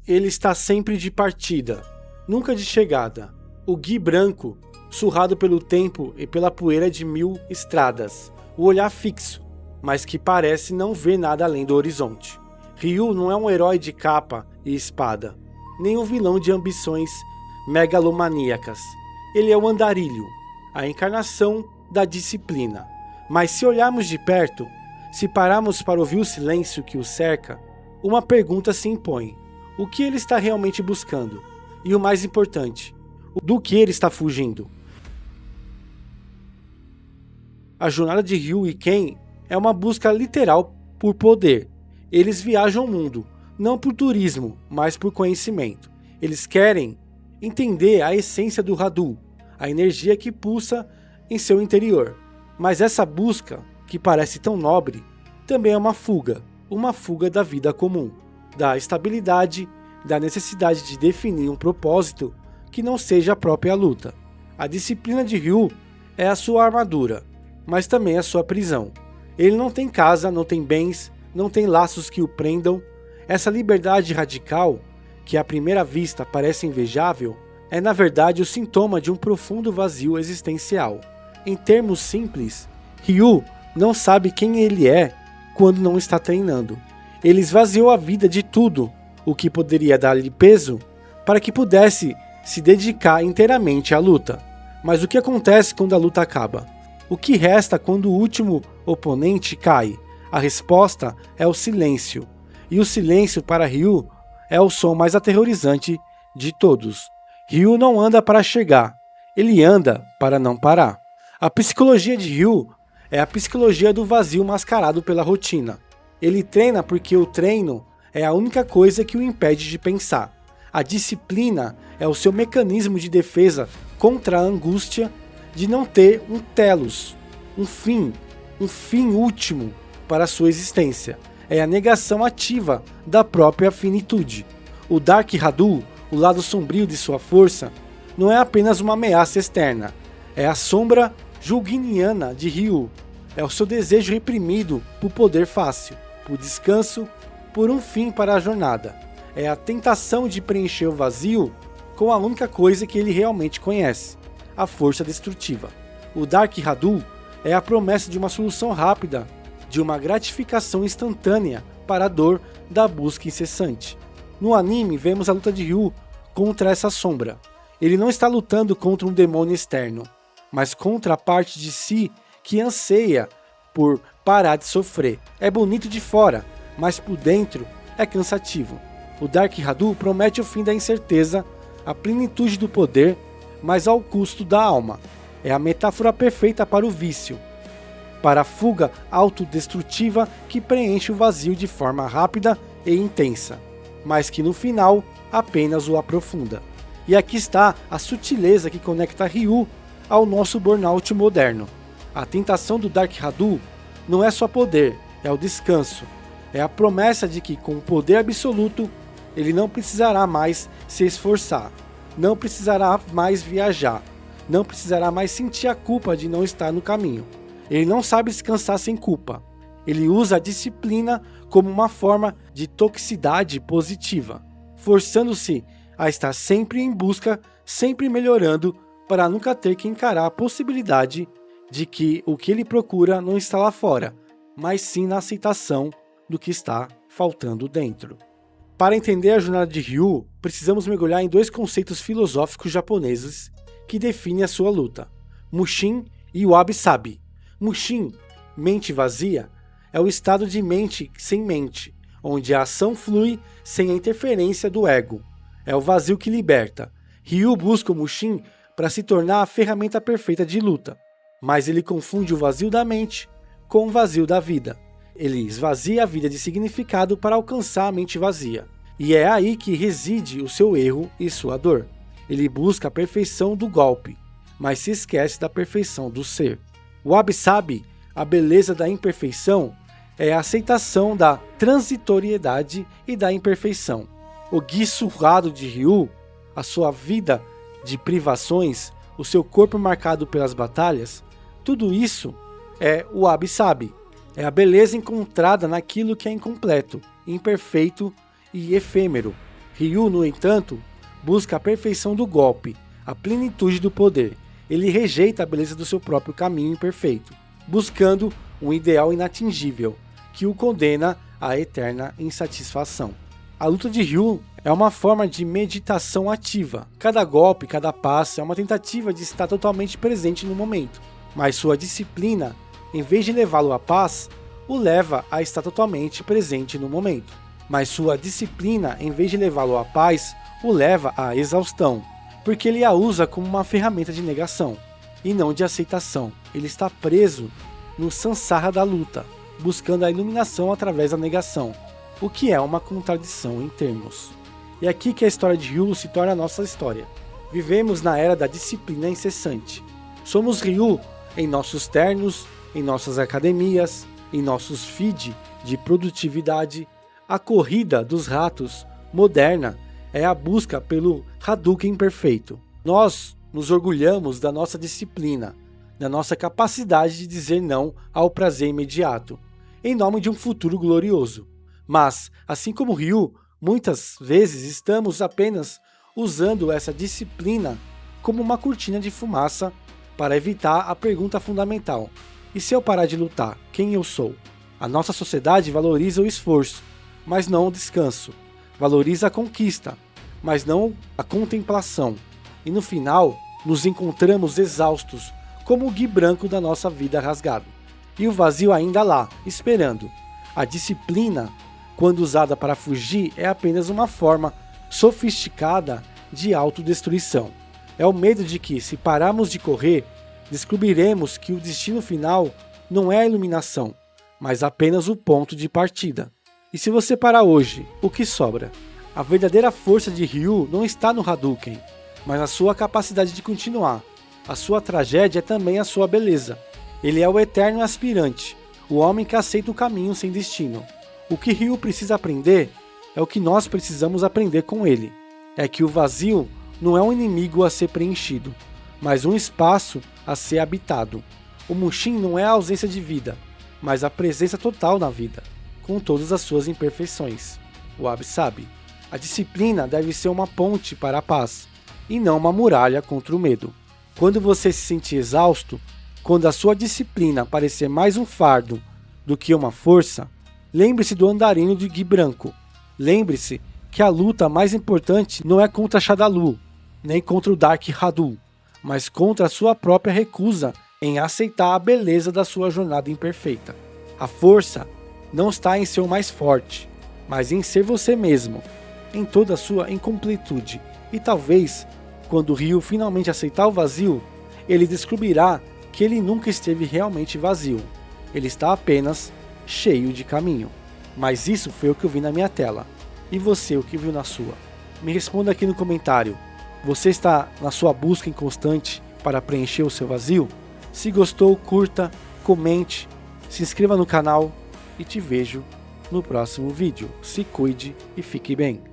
ele está sempre de partida, nunca de chegada. O Gi branco, surrado pelo tempo e pela poeira de 1000 estradas. O olhar fixo, mas que parece não ver nada além do horizonte. Ryu não é um herói de capa e espada, nem um vilão de ambições megalomaníacas. Ele é o andarilho, a encarnação da disciplina. Mas se olharmos de perto, se pararmos para ouvir o silêncio que o cerca, uma pergunta se impõe. O que ele está realmente buscando? E o mais importante, do que ele está fugindo? A jornada de Ryu e Ken é uma busca literal por poder. Eles viajam o mundo, não por turismo, mas por conhecimento. Eles querem entender a essência do Hadou, a energia que pulsa em seu interior. Mas essa busca, que parece tão nobre, também é uma fuga da vida comum, da estabilidade, da necessidade de definir um propósito que não seja a própria luta. A disciplina de Ryu é a sua armadura, mas também a sua prisão. Ele não tem casa, não tem bens, não tem laços que o prendam. Essa liberdade radical, que à primeira vista parece invejável, é na verdade o sintoma de um profundo vazio existencial. Em termos simples, Ryu não sabe quem ele é quando não está treinando. Ele esvaziou a vida de tudo o que poderia dar-lhe peso para que pudesse se dedicar inteiramente à luta. Mas o que acontece quando a luta acaba? O que resta quando o último oponente cai? A resposta é o silêncio. E o silêncio para Ryu é o som mais aterrorizante de todos. Ryu não anda para chegar, ele anda para não parar. A psicologia de Ryu é a psicologia do vazio mascarado pela rotina. Ele treina porque o treino é a única coisa que o impede de pensar. A disciplina é o seu mecanismo de defesa contra a angústia de não ter um telos, um fim último para a sua existência. É a negação ativa da própria finitude. O Dark Hadou, o lado sombrio de sua força, não é apenas uma ameaça externa. É a sombra julguiniana de Ryu. É o seu desejo reprimido por poder fácil, por descanso, por um fim para a jornada. É a tentação de preencher o vazio com a única coisa que ele realmente conhece, a força destrutiva. O Dark Hadou é a promessa de uma solução rápida, de uma gratificação instantânea para a dor da busca incessante. No anime, vemos a luta de Ryu contra essa sombra. Ele não está lutando contra um demônio externo, mas contra a parte de si que anseia por parar de sofrer. É bonito de fora, mas por dentro é cansativo. O Dark Hadou promete o fim da incerteza, a plenitude do poder, mas ao custo da alma. É a metáfora perfeita para o vício, para a fuga autodestrutiva que preenche o vazio de forma rápida e intensa, mas que no final apenas o aprofunda. E aqui está a sutileza que conecta Ryu ao nosso burnout moderno. A tentação do Dark Hadou não é só poder, é o descanso. É a promessa de que com o poder absoluto ele não precisará mais se esforçar, não precisará mais viajar, não precisará mais sentir a culpa de não estar no caminho. Ele não sabe descansar sem culpa. Ele usa a disciplina como uma forma de toxicidade positiva, forçando-se a estar sempre em busca, sempre melhorando, para nunca ter que encarar a possibilidade de que o que ele procura não está lá fora, mas sim na aceitação do que está faltando dentro. Para entender a jornada de Ryu, precisamos mergulhar em dois conceitos filosóficos japoneses que definem a sua luta: Mushin e Wabi-Sabi. Mushin, mente vazia, é o estado de mente sem mente, onde a ação flui sem a interferência do ego. É o vazio que liberta. Ryu busca o Mushin para se tornar a ferramenta perfeita de luta, mas ele confunde o vazio da mente com o vazio da vida. Ele esvazia a vida de significado para alcançar a mente vazia. E é aí que reside o seu erro e sua dor. Ele busca a perfeição do golpe, mas se esquece da perfeição do ser. O Wabi-Sabi, a beleza da imperfeição, é a aceitação da transitoriedade e da imperfeição. O Gi surrado de Ryu, a sua vida de privações, o seu corpo marcado pelas batalhas, tudo isso é o Wabi-Sabi. É a beleza encontrada naquilo que é incompleto, imperfeito e efêmero. Ryu, no entanto, busca a perfeição do golpe, a plenitude do poder. Ele rejeita a beleza do seu próprio caminho imperfeito, buscando um ideal inatingível, que o condena à eterna insatisfação. A luta de Ryu é uma forma de meditação ativa. Cada golpe, cada passo é uma tentativa de estar totalmente presente no momento, mas sua disciplina, em vez de levá-lo à paz, o leva a estar totalmente presente no momento. Mas sua disciplina, em vez de levá-lo à paz, o leva à exaustão, porque ele a usa como uma ferramenta de negação, e não de aceitação. Ele está preso no samsara da luta, buscando a iluminação através da negação, o que é uma contradição em termos. E aqui que a história de Ryu se torna a nossa história. Vivemos na era da disciplina incessante. Somos Ryu em nossos ternos, em nossas academias, em nossos feed de produtividade. A corrida dos ratos moderna é a busca pelo Hadouken perfeito. Nós nos orgulhamos da nossa disciplina, da nossa capacidade de dizer não ao prazer imediato, em nome de um futuro glorioso. Mas, assim como Ryu, muitas vezes estamos apenas usando essa disciplina como uma cortina de fumaça para evitar a pergunta fundamental: e se eu parar de lutar, quem eu sou? A nossa sociedade valoriza o esforço, mas não o descanso. Valoriza a conquista, mas não a contemplação. E no final, nos encontramos exaustos, como o gui branco da nossa vida rasgado. E o vazio ainda lá, esperando. A disciplina, quando usada para fugir, é apenas uma forma sofisticada de autodestruição. É o medo de que, se pararmos de correr, descobriremos que o destino final não é a iluminação, mas apenas o ponto de partida. E se você parar hoje, o que sobra? A verdadeira força de Ryu não está no Hadouken, mas na sua capacidade de continuar. A sua tragédia é também a sua beleza. Ele é o eterno aspirante, o homem que aceita o caminho sem destino. O que Ryu precisa aprender é o que nós precisamos aprender com ele. É que o vazio não é um inimigo a ser preenchido, mas um espaço a ser habitado. O Mushin não é a ausência de vida, mas a presença total na vida, com todas as suas imperfeições. O Wabi-sabi. A disciplina deve ser uma ponte para a paz, e não uma muralha contra o medo. Quando você se sentir exausto, quando a sua disciplina parecer mais um fardo do que uma força, lembre-se do andarilho de gui branco. Lembre-se que a luta mais importante não é contra Shadaloo, nem contra o Dark Hadou, mas contra a sua própria recusa em aceitar a beleza da sua jornada imperfeita. A força não está em ser o mais forte, mas em ser você mesmo, em toda a sua incompletude. E talvez, quando Ryu finalmente aceitar o vazio, ele descobrirá que ele nunca esteve realmente vazio. Ele está apenas cheio de caminho. Mas isso foi o que eu vi na minha tela. E você, o que viu na sua? Me responda aqui no comentário. Você está na sua busca inconstante para preencher o seu vazio? Se gostou, curta, comente, se inscreva no canal e te vejo no próximo vídeo. Se cuide e fique bem.